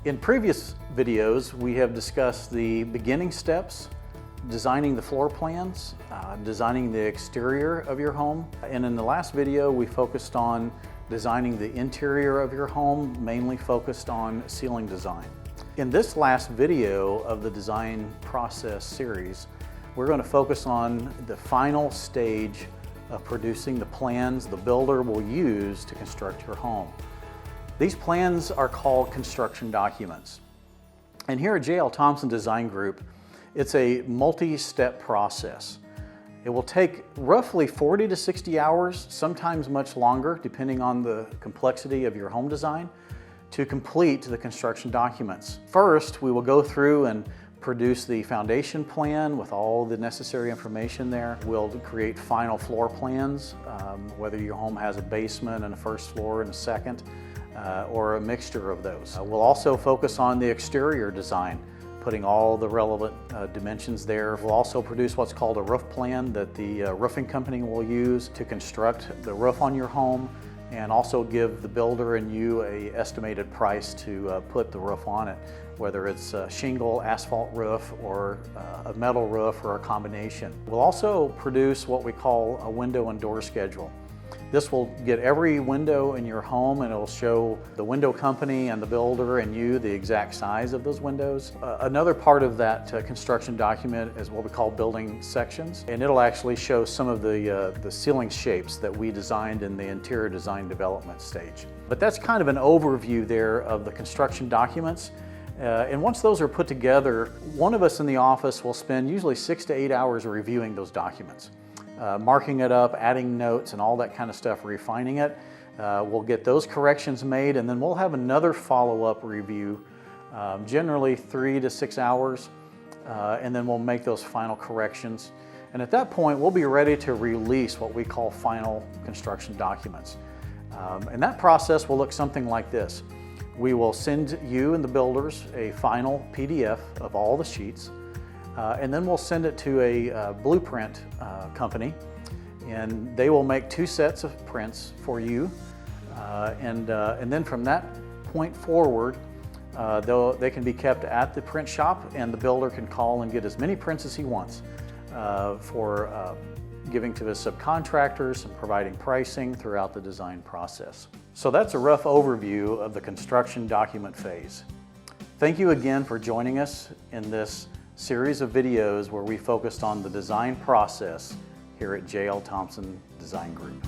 In previous videos, we have discussed the beginning steps, designing the floor plans, designing the exterior of your home. And in the last video, we focused on designing the interior of your home, mainly focused on ceiling design. In this last video of the design process series, we're going to focus on the final stage of producing the plans the builder will use to construct your home. These plans are called construction documents. And here at J.L. Thompson Design Group, it's a multi-step process. It will take roughly 40 to 60 hours, sometimes much longer, depending on the complexity of your home design, to complete the construction documents. First, we will go through and produce the foundation plan with all the necessary information there. We'll create final floor plans, whether your home has a basement and a first floor and a second, or a mixture of those. We'll also focus on the exterior design, putting all the relevant dimensions there. We'll also produce what's called a roof plan that the roofing company will use to construct the roof on your home, and also give the builder and you an estimated price to put the roof on it, whether it's a shingle, asphalt roof, or a metal roof, or a combination. We'll also produce what we call a window and door schedule. This will get every window in your home, and it'll show the window company and the builder and you the exact size of those windows. Another part of that construction document is what we call building sections, and it'll actually show some of the ceiling shapes that we designed in the interior design development stage. But that's kind of an overview there of the construction documents. And once those are put together, one of us in the office will spend usually 6 to 8 hours reviewing those documents. Marking it up, adding notes and all that kind of stuff, refining it. We'll get those corrections made, and then we'll have another follow-up review, generally 3 to 6 hours, and then we'll make those final corrections. And at that point, we'll be ready to release what we call final construction documents. And that process will look something like this. We will send you and the builders a final PDF of all the sheets. And then we'll send it to a blueprint company, and they will make 2 sets of prints for you. And then from that point forward, they can be kept at the print shop, and the builder can call and get as many prints as he wants for giving to his subcontractors and providing pricing throughout the design process. So that's a rough overview of the construction document phase. Thank you again for joining us in this series of videos where we focused on the design process here at J.L. Thompson Design Group.